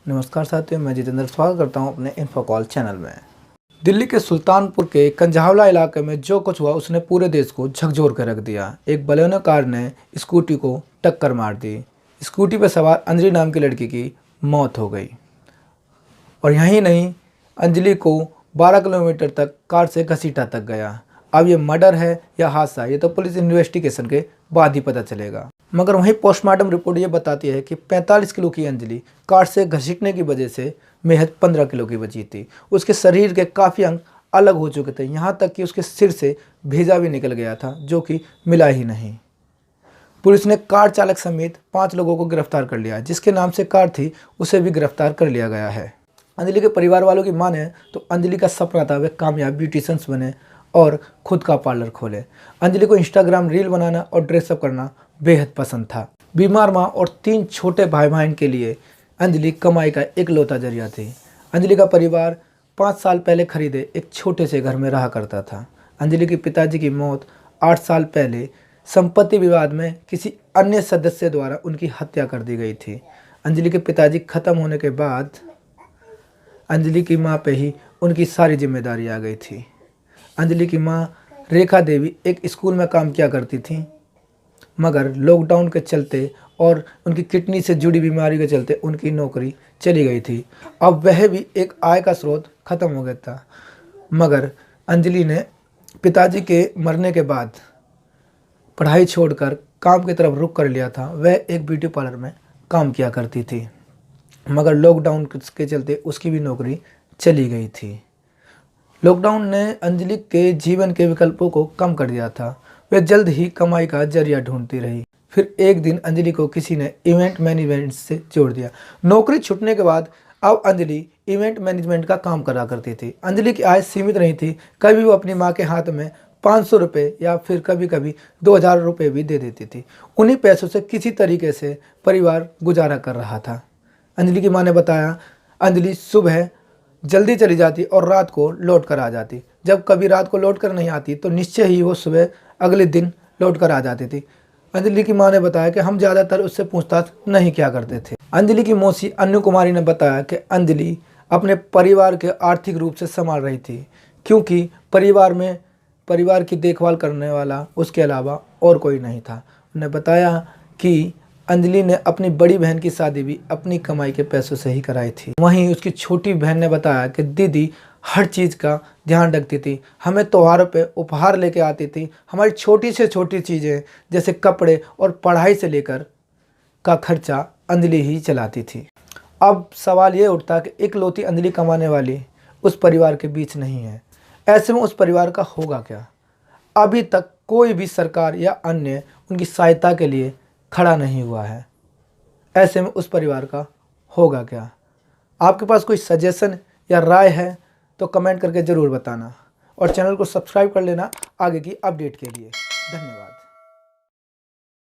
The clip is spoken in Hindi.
नमस्कार साथियों, मैं जितेंद्र स्वागत करता हूं अपने इन्फोकॉल चैनल में। दिल्ली के सुल्तानपुर के कंझावला इलाके में जो कुछ हुआ उसने पूरे देश को झकझोर कर रख दिया। एक बलेनो कार ने स्कूटी को टक्कर मार दी। स्कूटी पर सवार अंजलि नाम की लड़की की मौत हो गई। और यहीं नहीं, अंजलि को 12 किलोमीटर तक कार से घसीटा तक गया। अब ये मर्डर है या हादसा, ये तो पुलिस इन्वेस्टिगेशन के बाद ही पता चलेगा। मगर वहीं पोस्टमार्टम रिपोर्ट ये बताती है कि 45 किलो की अंजलि कार से घसीटने की वजह से महज 15 किलो की बची थी। उसके शरीर के काफ़ी अंग अलग हो चुके थे, यहाँ तक कि उसके सिर से भेजा भी निकल गया था, जो कि मिला ही नहीं। पुलिस ने कार चालक समेत 5 लोगों को गिरफ्तार कर लिया। जिसके नाम से कार थी उसे भी गिरफ्तार कर लिया गया है। अंजलि के परिवार वालों की माने तो अंजलि का सपना था वे कामयाब ब्यूटिशियंस बने और खुद का पार्लर खोले। अंजलि को इंस्टाग्राम रील बनाना और ड्रेसअप करना बेहद पसंद था। बीमार माँ और 3 छोटे भाई बहन के लिए अंजलि कमाई का इकलौता जरिया थी। अंजलि का परिवार 5 साल पहले खरीदे एक छोटे से घर में रहा करता था। अंजलि के पिताजी की मौत 8 साल पहले संपत्ति विवाद में किसी अन्य सदस्य द्वारा उनकी हत्या कर दी गई थी। अंजलि के पिताजी खत्म होने के बाद अंजलि की मां पे ही उनकी सारी जिम्मेदारी आ गई थी। अंजलि की मां रेखा देवी एक स्कूल में काम किया करती थी, मगर लॉकडाउन के चलते और उनकी किडनी से जुड़ी बीमारी के चलते उनकी नौकरी चली गई थी। अब वह भी एक आय का स्रोत खत्म हो गया था। मगर अंजलि ने पिताजी के मरने के बाद पढ़ाई छोड़कर काम की तरफ रुख कर लिया था। वह एक ब्यूटी पार्लर में काम किया करती थी, मगर लॉकडाउन के चलते उसकी भी नौकरी चली गई थी। लॉकडाउन ने अंजलि के जीवन के विकल्पों को कम कर दिया था। वह जल्द ही कमाई का जरिया ढूंढती रही। फिर एक दिन अंजलि को किसी ने इवेंट मैनेजमेंट से जोड़ दिया। नौकरी छूटने के बाद अब अंजलि इवेंट मैनेजमेंट का काम करा करती थी। अंजलि की आय सीमित नहीं थी। कभी वो अपनी माँ के हाथ में 500 रुपये या फिर कभी कभी 2000 रुपये भी दे देती थी। उन्हीं पैसों से किसी तरीके से परिवार गुजारा कर रहा था। अंजलि की माँ ने बताया, अंजलि सुबह जल्दी चली जाती और रात को लौट कर आ जाती। जब कभी रात को लौट कर नहीं आती तो निश्चय ही वो सुबह अगले दिन लौट कर आ जाती थी। अंजलि की मां ने बताया कि हम ज़्यादातर उससे पूछताछ नहीं किया करते थे। अंजलि की मौसी अन्नू कुमारी ने बताया कि अंजलि अपने परिवार के आर्थिक रूप से संभाल रही थी, क्योंकि परिवार की देखभाल करने वाला उसके अलावा और कोई नहीं था। उन्होंने बताया कि अंजलि ने अपनी बड़ी बहन की शादी भी अपनी कमाई के पैसों से ही कराई थी। वहीं उसकी छोटी बहन ने बताया कि दीदी हर चीज़ का ध्यान रखती थी, हमें त्योहारों पे उपहार लेके आती थी। हमारी छोटी से छोटी चीज़ें जैसे कपड़े और पढ़ाई से लेकर का खर्चा अंजलि ही चलाती थी। अब सवाल ये उठता कि इकलौती अंजलि कमाने वाली उस परिवार के बीच नहीं है। ऐसे में उस परिवार का होगा क्या? अभी तक कोई भी सरकार या अन्य उनकी सहायता के लिए खड़ा नहीं हुआ है। ऐसे में उस परिवार का होगा क्या? आपके पास कोई सजेशन या राय है तो कमेंट करके ज़रूर बताना और चैनल को सब्सक्राइब कर लेना आगे की अपडेट के लिए। धन्यवाद।